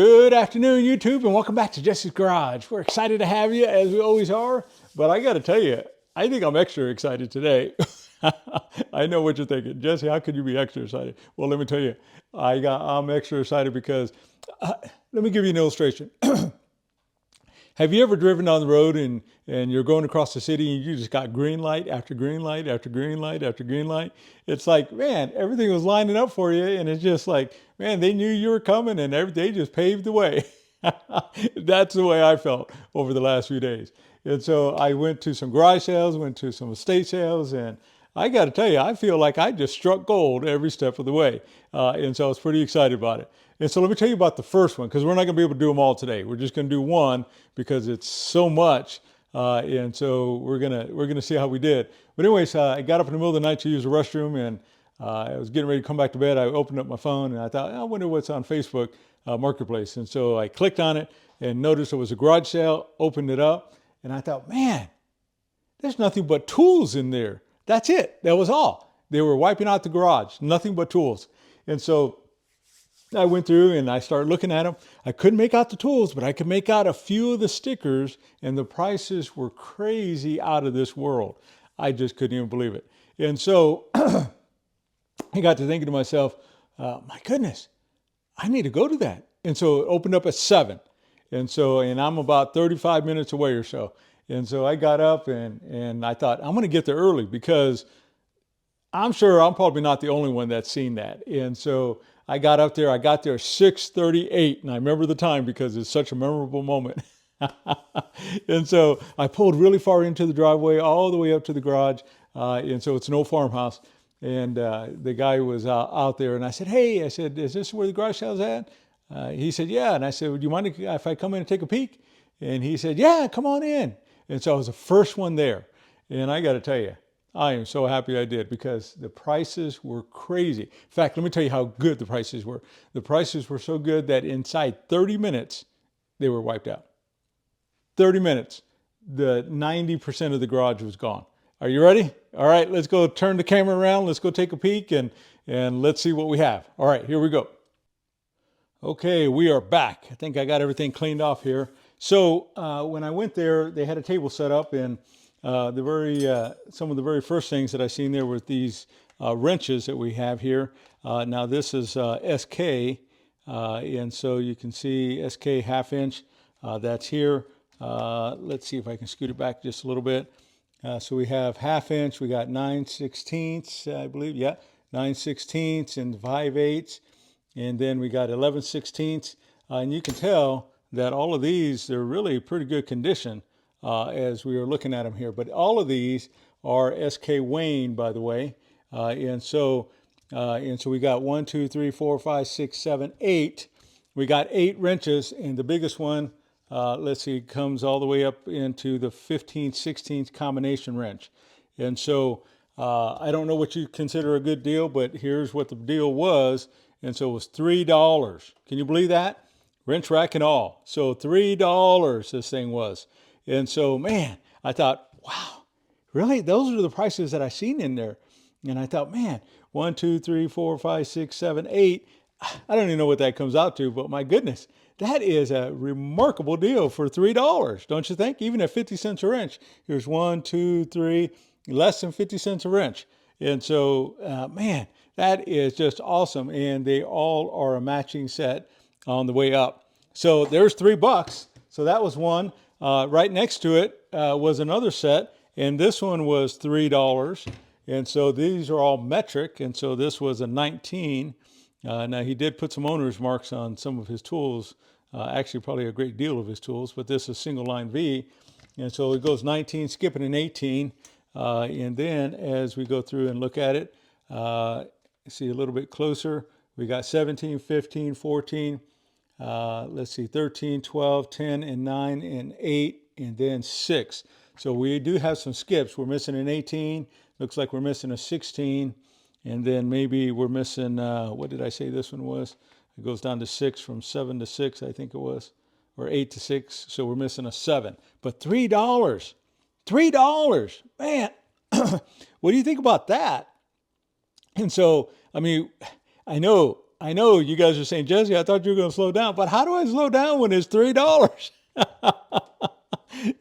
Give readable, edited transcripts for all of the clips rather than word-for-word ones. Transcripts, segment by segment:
Good afternoon, YouTube, and welcome back to Jesse's Garage. We're excited to have you, as we always are, but I got to tell you, I think I'm extra excited today. I know what you're thinking. Jesse, how could you be extra excited? Well, let me tell you, I'm extra excited because, let me give you an illustration. Have you ever driven down the road and you're going across the city and you just got green light after green light after green light after green light? It's like, man, everything was lining up for you. And it's just like, man, they knew you were coming and they just paved the way. That's the way I felt over the last few days. And so I went to some garage sales, went to some estate sales, and I got to tell you, I feel like I just struck gold every step of the way. And so I was pretty excited about it. And so let me tell you about the first one, because we're not going to be able to do them all today. We're just going to do one because it's so much. And so we're gonna see how we did. But anyways, I got up in the middle of the night to use the restroom, and I was getting ready to come back to bed. I opened up my phone, and I thought, I wonder what's on Facebook Marketplace. And so I clicked on it and noticed it was a garage sale, opened it up, and I thought, man, there's nothing but tools in there. That's it. That was all. They were wiping out the garage, nothing but tools. And so I went through and I started looking at them. I couldn't make out the tools, but I could make out a few of the stickers, and the prices were crazy out of this world. I just couldn't even believe it. And so I got to thinking to myself, my goodness, I need to go to that. And so it opened up at 7. And I'm about 35 minutes away or so. And so I got up and I thought, I'm going to get there early because I'm sure I'm probably not the only one that's seen that. And so I got up there, I got there 6:38, and I remember the time because it's such a memorable moment. And so I pulled really far into the driveway, all the way up to the garage. And so it's an old farmhouse. And the guy was out there, and I said, hey, is this where the garage sale's at? He said, yeah. And I said, would you mind if I come in and take a peek? And he said, yeah, come on in. And so I was the first one there. And I got to tell you, I am so happy I did because the prices were crazy. In fact, let me tell you how good the prices were. The prices were so good that inside 30 minutes, they were wiped out. 30 minutes, the 90% of the garage was gone. Are you ready? All right, let's go turn the camera around. Let's go take a peek and let's see what we have. All right, here we go. Okay, we are back. I think I got everything cleaned off here. So when I went there, they had a table set up, and some of the very first things that I seen there were these wrenches that we have here. Now this is SK, and so you can see SK 1/2 inch. That's here. Let's see if I can scoot it back just a little bit. So we have 1/2 inch. We got 9/16, I believe. Yeah, 9/16 and 5/8, and then we got 11/16. And you can tell that all of these, they're really pretty good condition as we are looking at them here. But all of these are SK Wayne, by the way. And so we got 1, 2, 3, 4, 5, 6, 7, 8. We got 8 wrenches, and the biggest one, let's see, comes all the way up into the 15/16 combination wrench. And so I don't know what you consider a good deal, but here's what the deal was. And so it was $3. Can you believe that? Wrench rack and all. So $3 this thing was. And so, man, I thought, wow, really? Those are the prices that I seen in there. And I thought, man, 1, 2, 3, 4, 5, 6, 7, 8. I don't even know what that comes out to, but my goodness, that is a remarkable deal for $3, don't you think? Even at 50 cents a wrench, here's 1, 2, 3, less than 50 cents a wrench. And so, man, that is just awesome. And they all are a matching set on the way up. So there's $3. So that was one. Right next to it was another set, and this one was $3. And so these are all metric, and so this was a 19. Now he did put some owner's marks on some of his tools, actually probably a great deal of his tools, but this is single line V. And so it goes 19, skipping an 18. And then as we go through and look at it, see a little bit closer, we got 17, 15, 14, let's see, 13, 12, 10, and 9, and 8, and then 6. So we do have some skips. We're missing an 18. Looks like we're missing a 16. And then maybe we're missing, what did I say this one was? It goes down to 6, from 7 to 6, I think it was, or 8 to 6. So we're missing a 7. But $3. $3. Man, what do you think about that? And so, I mean, I know I know you guys are saying, Jesse, I thought you were going to slow down, but how do I slow down when it's $3?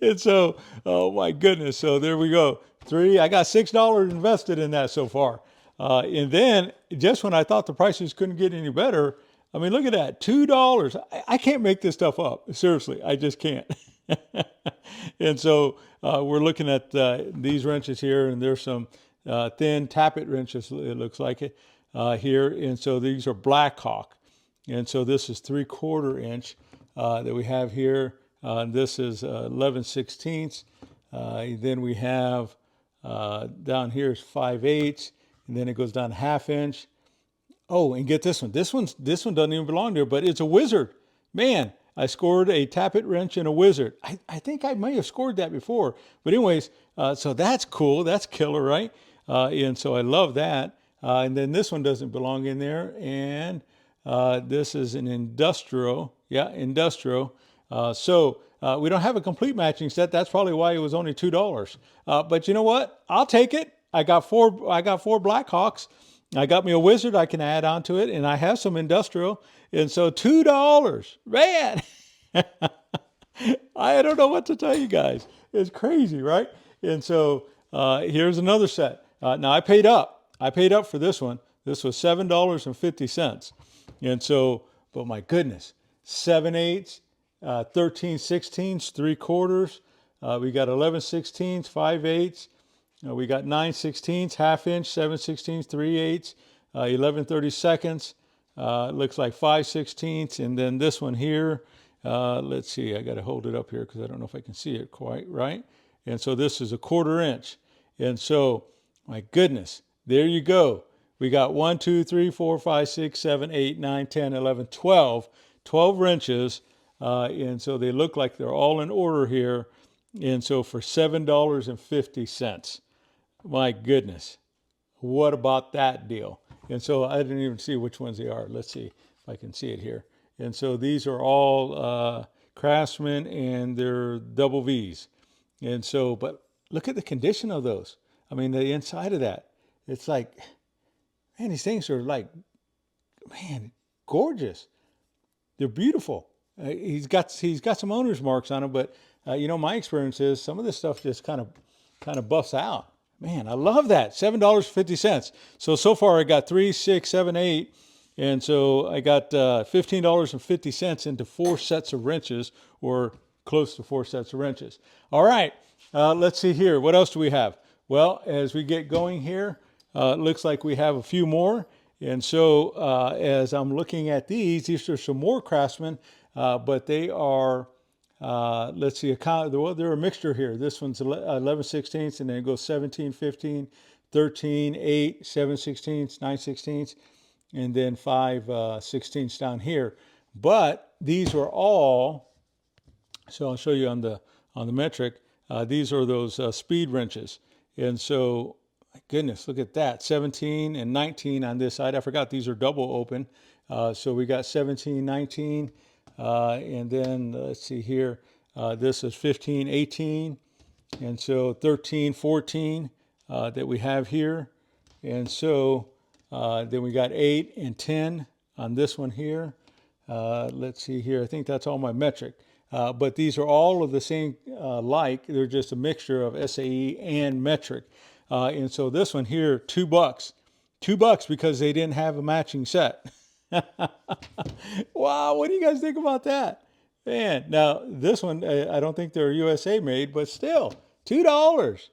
And so, oh my goodness. So there we go. I got $6 invested in that so far. And then just when I thought the prices couldn't get any better, I mean, look at that, $2. I can't make this stuff up. Seriously, I just can't. And so we're looking at these wrenches here, and there's some thin tappet wrenches, it looks like it, here. And so these are Blackhawk. And so this is 3/4 inch that we have here. This is 11/16. Then we have down here is 5/8, and then it goes down 1/2 inch. Oh, and get this one. This one doesn't even belong there, but it's a Wizard. Man, I scored a tappet wrench and a Wizard. I think I may have scored that before. But anyways, so that's cool. That's killer, right? And so I love that. And then this one doesn't belong in there. And this is an industrial. Yeah, industrial. So we don't have a complete matching set. That's probably why it was only $2. But you know what? I'll take it. I got four Blackhawks. I got me a Wizard I can add onto it, and I have some industrial. And so $2, man. I don't know what to tell you guys. It's crazy, right? And so here's another set. Now I paid up. I paid up for this one. This was $7.50. And so, but my goodness, 7/8, 13/16, 3/4. We got 11/16, 5/8. We got 9/16, 1/2 inch, 7/16, 3/8, 11/32. Looks like 5/16, and then this one here. Let's see, I got to hold it up here because I don't know if I can see it quite right. And so this is 1/4 inch. And so, my goodness, there you go. We got 1, 2, 3, 4, 5, 6, 7, 8, 9, 10, 11, 12. 12 wrenches. And so they look like they're all in order here. And so for $7.50. My goodness. What about that deal? And so I didn't even see which ones they are. Let's see if I can see it here. And so these are all Craftsman, and they're double V's. And so, but look at the condition of those. I mean, the inside of that. It's like, man, these things are like, man, gorgeous. They're beautiful. He's got some owner's marks on them, but you know, my experience is some of this stuff just kind of buffs out. Man, I love that. $7.50. So far I got 3, 6, 7, 8. And so I got $15.50 into 4 sets of wrenches, or close to 4 sets of wrenches. All right, let's see here. What else do we have? Well, as we get going here, it looks like we have a few more. And so as I'm looking at these are some more Craftsman, but they are, let's see, they're a mixture here. This one's 11/16, and then it goes 17, 15, 13, 8, 7/16, 9/16, and then 5/16 down here. But these are all, so I'll show you on the metric. These are those speed wrenches. And so, my goodness, look at that. 17 and 19 on this side. I forgot these are double open. So we got 17, 19. And then let's see here. This is 15, 18. And so 13, 14 that we have here. And so then we got 8 and 10 on this one here. Let's see here. I think that's all my metric. But these are all of the same like. They're just a mixture of SAE and metric. And so this one here, $2. $2 because they didn't have a matching set. Wow, what do you guys think about that? Man, now this one, I don't think they're USA made, but still, $2.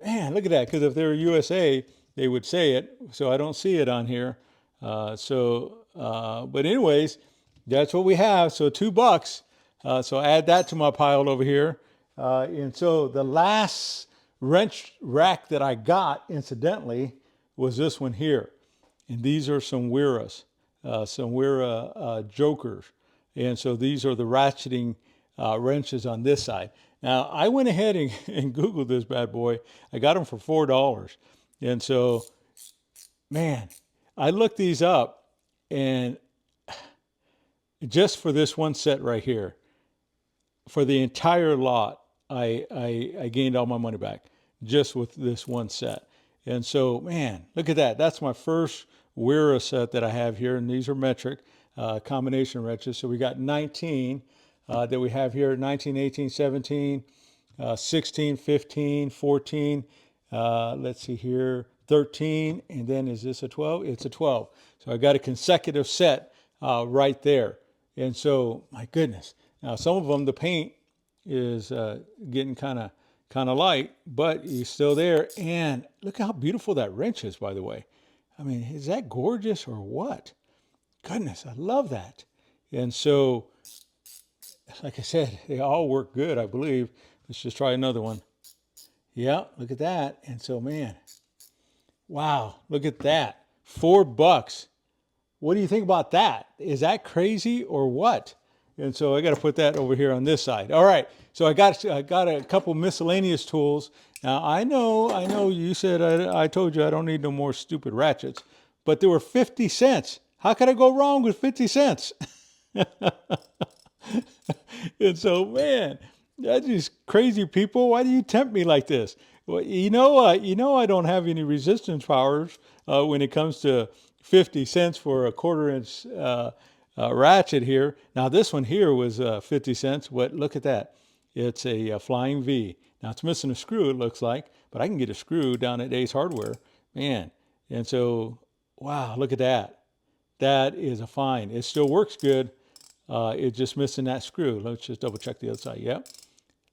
Man, look at that, because if they were USA, they would say it, so I don't see it on here. But anyways, that's what we have, so $2. So add that to my pile over here. And so the last wrench rack that I got, incidentally, was this one here. And these are some Weras, Jokers. And so these are the ratcheting wrenches on this side. Now, I went ahead and Googled this bad boy. I got them for $4. And so, man, I looked these up, and just for this one set right here, for the entire lot, I gained all my money back just with this one set. And so, man, look at that. That's my first Wera set that I have here, and these are metric combination wrenches. So we got 19 that we have here: 19, 18, 17, 16, 15, 14. Let's see here, 13, and then is this a 12? It's a 12. So I got a consecutive set right there. And so, my goodness. Now, some of them, the paint is getting kind of light, but he's still there. And look how beautiful that wrench is, by the way. I mean, is that gorgeous or what? Goodness, I love that. And so, like I said, they all work good, I believe. Let's just try another one. Yeah, look at that. And so, man, wow, look at that. $4. What do you think about that? Is that crazy or what? And so I got to put that over here on this side. All right. So I got a couple miscellaneous tools. Now I know you said I told you I don't need no more stupid ratchets, but they were 50 cents. How could I go wrong with 50 cents? And so, man, that's just crazy people. Why do you tempt me like this? Well, you know I don't have any resistance powers when it comes to 50 cents for a 1/4 inch ratchet here. Now this one here was 50 cents. Look at that. It's a flying V. Now it's missing a screw, it looks like, but I can get a screw down at Ace Hardware, man. And so, wow, look at that. That is a find. It still works good. It's just missing that screw. Let's just double check the other side. Yep.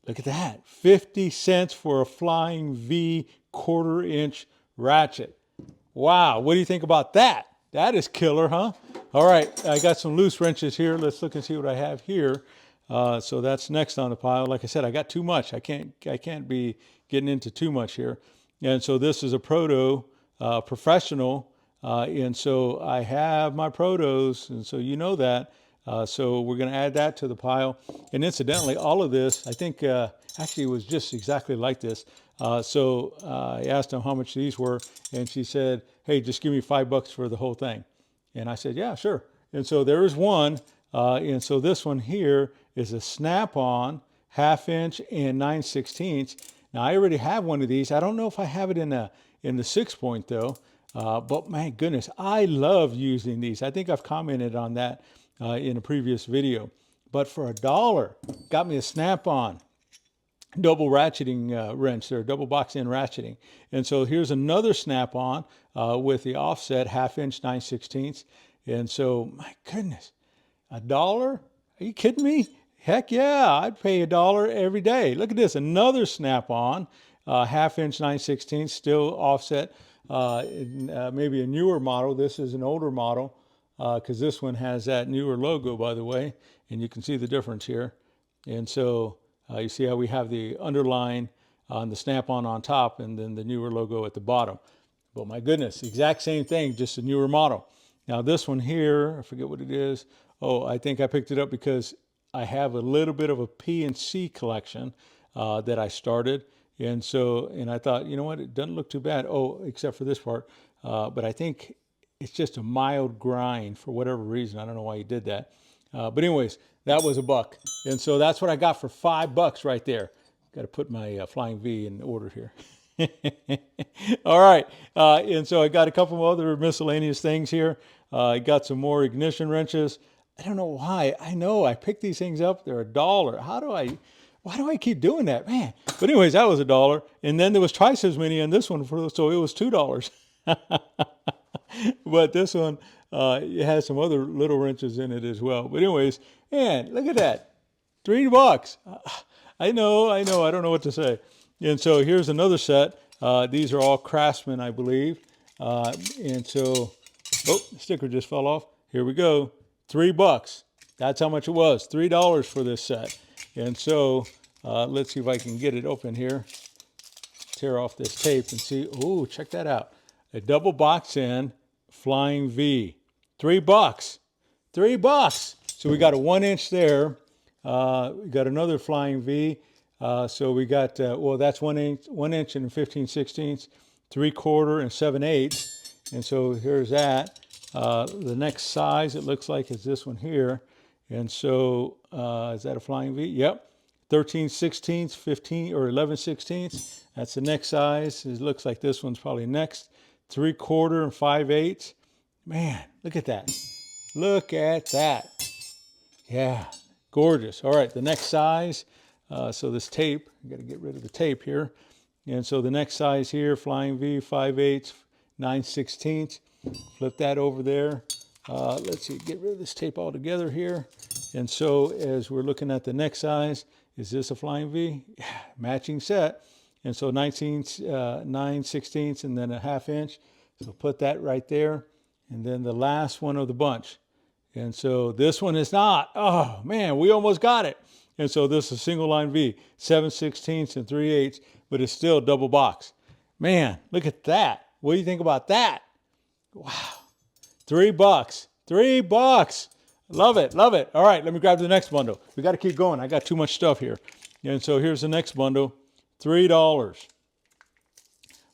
Look at that. 50 cents for a flying V 1/4 inch ratchet. Wow. What do you think about that? That is killer, huh? All right. I got some loose wrenches here. Let's look and see what I have here. So that's next on the pile. Like I said, I got too much. I can't be getting into too much here. And so this is a proto professional. And so I have my protos. And so you know that. So we're going to add that to the pile. And incidentally, all of this, I think, actually it was just exactly like this. So I asked them how much these were, and she said, hey, just give me $5 for the whole thing. And I said, yeah, sure. And so there is one. And so this one here is a snap-on 1/2 inch and 9/16. Now I already have one of these. I don't know if I have it in the 6-point though. But my goodness, I love using these. I think I've commented on that in a previous video. But for $1, got me a snap-on double ratcheting wrench there, double box end ratcheting. And so here's another snap-on with the offset 1/2 inch 9/16. And so, my goodness, $1? Are you kidding me? Heck yeah, I'd pay $1 every day. Look at this, another snap-on 1/2 inch 9/16, still offset. Maybe a newer model. This is an older model because this one has that newer logo, by the way, and you can see the difference here. And so you see how we have the underline on the snap-on on top and then the newer logo at the bottom. But my goodness, exact same thing, just a newer model. Now this one here, I forget what it is. Oh, I think I picked it up because I have a little bit of a P&C collection that I started. And so, and I thought, you know what, it doesn't look too bad. Oh, except for this part. But I think it's just a mild grind for whatever reason. I don't know why he did that. But anyways, that was $1. And so that's what I got for $5 right there. Got to put my Flying V in order here. All right. And so I got a couple of other miscellaneous things here. I got some more ignition wrenches. I don't know why. I know I picked these things up. They're $1. Why do I keep doing that, man? But anyways, that was $1. And then there was twice as many in this one, so it was $2. But this one, it has some other little wrenches in it as well. But anyways, man, look at that. $3. I know. I don't know what to say. And so here's another set. These are all Craftsman, I believe. And so, oh, the sticker just fell off. Here we go. $3. That's how much it was. $3 for this set. And so let's see if I can get it open here. Tear off this tape and see. Oh, check that out. A double box end Flying V. $3. $3. So we got a 1 inch there. We got another Flying V. So we got, well, that's 1 inch and 15/16, 3/4 and 7/8. And so here's that. The next size, it looks like, is this one here. And so, is that a Flying V? Yep. 13/16, 15 or 11/16. That's the next size. It looks like this one's probably next. 3/4 and 5/8. Man, look at that. Look at that. Yeah, gorgeous. All right, the next size. So this tape, I got to get rid of the tape here. And so the next size here, Flying V, 5/8, 9/16. Flip that over there. Let's see, get rid of this tape altogether here. And so as we're looking at the next size, is this a Flying V? Yeah, matching set. And so 9/16 and then a 1/2 inch. So put that right there. And then the last one of the bunch. And so this one is not. Oh man, we almost got it. And so this is single line V, 7/16 and 3/8, but it's still double box. Man, look at that. What do you think about that? Wow. $3. $3. Love it. Love it. All right, let me grab the next bundle. We got to keep going. I got too much stuff here. And so here's the next bundle. $3.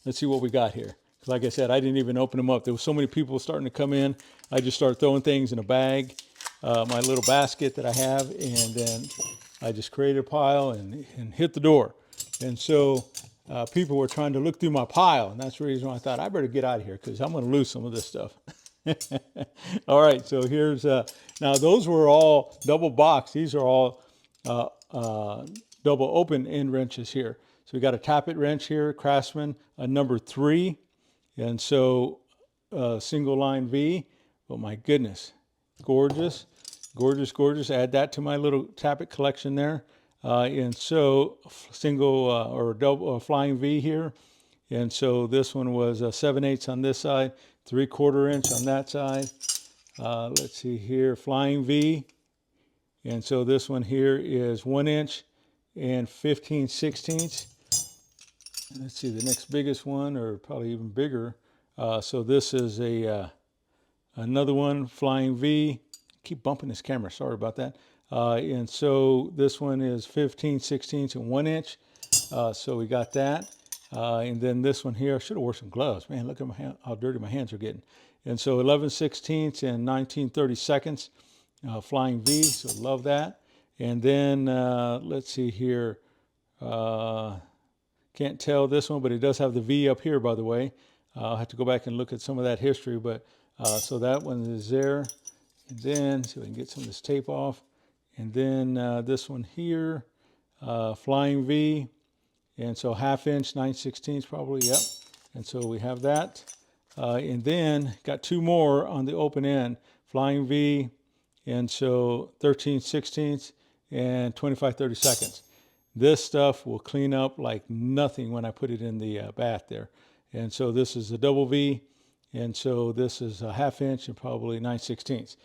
Let's see what we got here. Like I said, I didn't even open them up. There were so many people starting to come in. I just started throwing things in a bag, my little basket that I have, and then I just created a pile and hit the door. And so people were trying to look through my pile, and that's the reason why I thought I better get out of here because I'm going to lose some of this stuff. All right, so here's, now those were all double box. These are all double open end wrenches here. So we got a tappet wrench here, Craftsman, a number 3. And so single line V, oh my goodness, gorgeous, gorgeous, gorgeous. Add that to my little tappet collection there. And so single or double Flying V here. And so this one was 7/8 on this side, 3/4 inch on that side. Let's see here, Flying V. And so this one here is 1 inch and 15/16. Let's see the next biggest one, or probably even bigger. So this is another one, Flying V. Keep bumping this camera, sorry about that. And so this one is 15/16 and 1 inch. So we got that. And then this one here, I should have worn some gloves. Man, look at my hand, how dirty my hands are getting. And so 11/16 and 19/32, Flying V, so love that. And then let's see here. Can't tell this one, but it does have the V up here, by the way. I'll have to go back and look at some of that history, but so that one is there. And then, so we can get some of this tape off. And then this one here, Flying V. And so 1/2 inch, 9/16 probably, yep. And so we have that. And then got 2 more on the open end, Flying V. And so 13/16 and 25/32. This stuff will clean up like nothing when I put it in the bath there. And so this is a double V. And so this is a 1/2 inch and probably 9/16.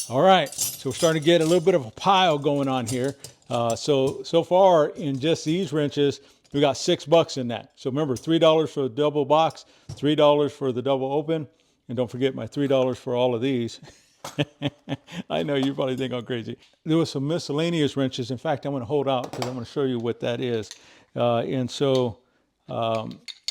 All right, so we're starting to get a little bit of a pile going on here. So far in just these wrenches, we got $6 in that. So remember, $3 for the double box, $3 for the double open. And don't forget my $3 for all of these. I know you probably think I'm crazy. There was some miscellaneous wrenches. In fact, I'm going to hold out because I'm going to show you what that is. And so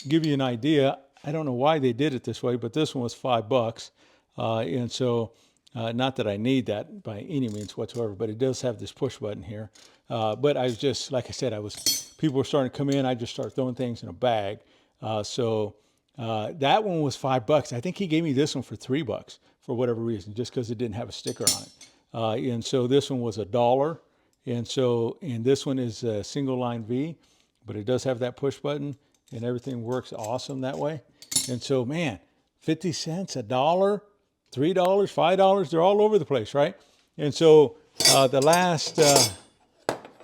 give you an idea. I don't know why they did it this way, but this one was $5. And so not that I need that by any means whatsoever, but it does have this push button here. But I was just, like I said, people were starting to come in. I just started throwing things in a bag. So that one was $5. I think he gave me this one for $3 for whatever reason, just because it didn't have a sticker on it. And so this one was $1. And this one is a single line V, but it does have that push button and everything works awesome that way. And so, man, 50 cents, $1, $3, $5, they're all over the place, right? And so the last,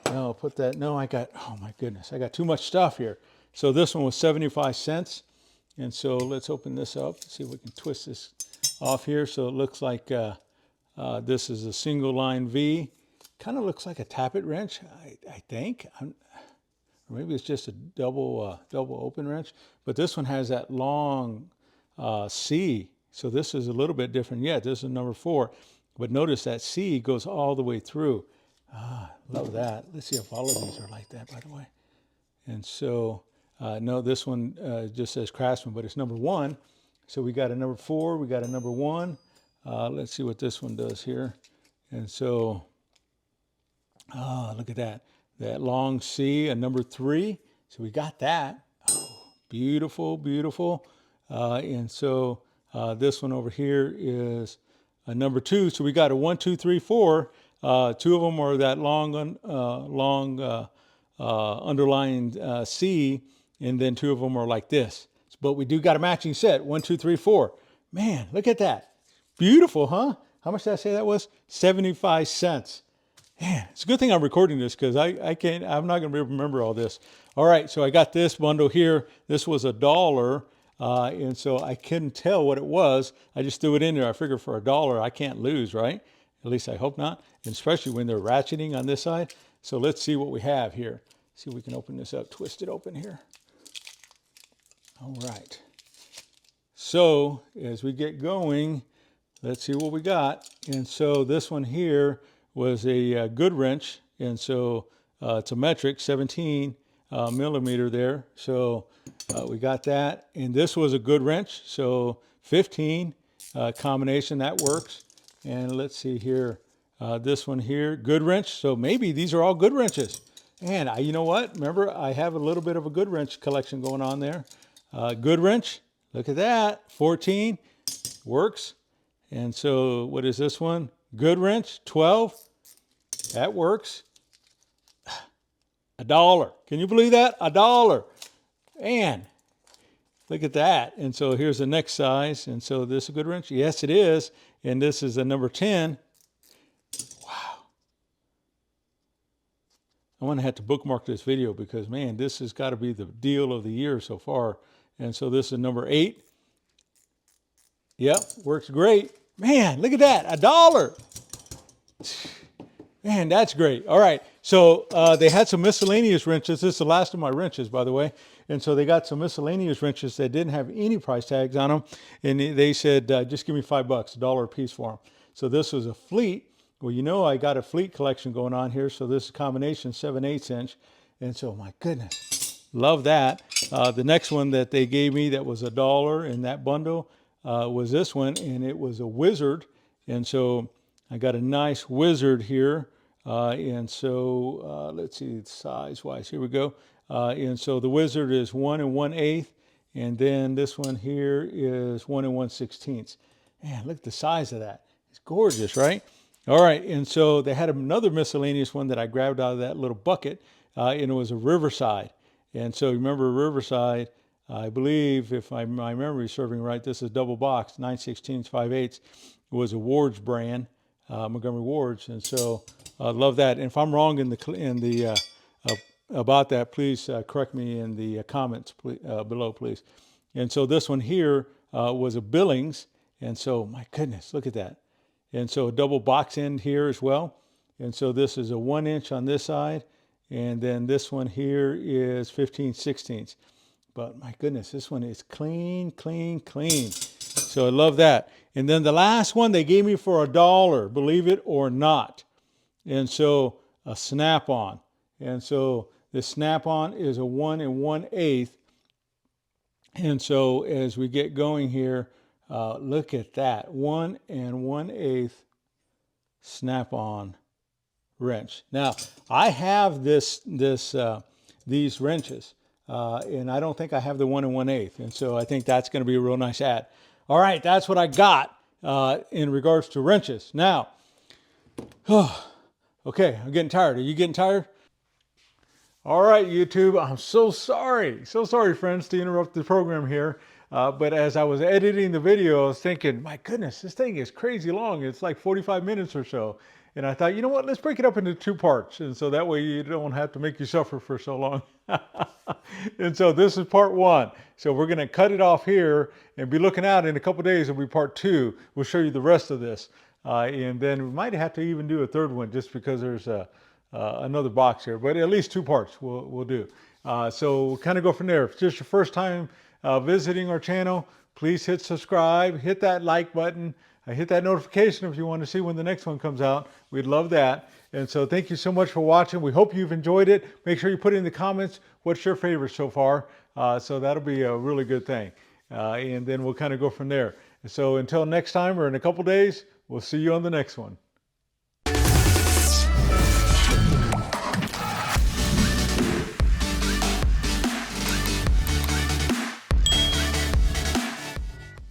no, put that, no, oh my goodness, I got too much stuff here. So this one was 75 cents. And so let's open this up, see if we can twist this off here. So it looks like this is a single line V. Kind of looks like a tappet wrench, I think. Or maybe it's just a double open wrench. But this one has that long C. So this is a little bit different yet. This is number 4. But notice that C goes all the way through. Love that. Let's see if all of these are like that, by the way. And so, no, this one just says Craftsman, but it's number 1. So we got a number 4, we got a number 1. Let's see what this one does here. And so, look at that. That long C, a number 3. So we got that. Oh, beautiful, beautiful. And so This one over here is a number 2. So we got a 1, 2, 3, 4. 2 of them are that long underlined C, and then 2 of them are like this. But we do got a matching set, 1, 2, 3, 4. Man, look at that. Beautiful, huh? How much did I say that was? 75 cents. Man, it's a good thing I'm recording this because I'm not going to remember all this. All right, so I got this bundle here. This was $1, and so I couldn't tell what it was. I just threw it in there. I figured for $1, I can't lose, right? At least I hope not, and especially when they're ratcheting on this side. So let's see what we have here. See if we can open this up, twist it open here. All right. So as we get going, let's see what we got. And so this one here was a Goodwrench, and so it's a metric, 17 millimeter there. So we got that, and this was a Goodwrench, so 15 combination, that works. And let's see here, this one here, Goodwrench. So maybe these are all Goodwrenches. And you know what? Remember, I have a little bit of a Goodwrench collection going on there. Goodwrench, look at that, 14, works. And so what is this one? Goodwrench, 12, that works. $1. Can you believe that? $1. And look at that. And so here's the next size. And so this is a Goodwrench? Yes, it is. And this is a number 10. Wow. I'm going to have to bookmark this video because, man, this has got to be the deal of the year so far. And so this is number 8. Yep, works great. Man, look at that, $1. Man, that's great. All right, so they had some miscellaneous wrenches. This is the last of my wrenches, by the way. And so they got some miscellaneous wrenches that didn't have any price tags on them. And they said, just give me $5, $1 a piece for them. So this was a Fleet. Well, you know, I got a Fleet collection going on here. So this is a combination 7/8 inch. And so, my goodness, love that. The next one that they gave me that was $1 in that bundle was this one, and it was a Wizard. And so I got a nice Wizard here. And so let's see, size-wise, here we go. And so the Wizard is 1 1/8, and then this one here is 1 1/16. Man, look at the size of that. It's gorgeous, right? All right, and so they had another miscellaneous one that I grabbed out of that little bucket, and it was a Riverside. And so remember Riverside, I believe, if my memory is serving right, this is double box, 9/16, 5/8. It was a Ward's brand, Montgomery Ward's, and so I love that. And if I'm wrong about that, please correct me in the comments below, please. And so this one here was a Billings, and so my goodness, look at that. And so a double box end here as well. And so this is a 1 inch on this side, and then this one here is 15/16. But my goodness, this one is clean, clean, clean. So I love that. And then the last one they gave me for $1, believe it or not. And so a snap-on. And so the snap-on is a 1 1/8. And so as we get going here, look at that, 1 1/8 snap-on wrench. Now, I have these wrenches. And I don't think I have the 1 1/8. And so I think that's going to be a real nice add. All right, that's what I got in regards to wrenches. Now, okay, I'm getting tired. Are you getting tired? All right, YouTube, I'm so sorry. So sorry, friends, to interrupt the program here. But as I was editing the video, I was thinking, my goodness, this thing is crazy long. It's like 45 minutes or so. And I thought, you know what, let's break it up into 2 parts. And so that way you don't have to make you suffer for so long. And so this is part 1. So we're going to cut it off here and be looking out in a couple days. It'll be part 2. We'll show you the rest of this. And then we might have to even do a 3rd one just because there's another box here. But at least 2 parts we'll do. So we'll kind of go from there. If it's just your first time visiting our channel, please hit subscribe, hit that like button. Hit that notification if you want to see when the next one comes out. We'd love that. And so thank you so much for watching. We hope you've enjoyed it. Make sure you put in the comments what's your favorite so far. So that'll be a really good thing. And then we'll kind of go from there. So until next time or in a couple days, we'll see you on the next one.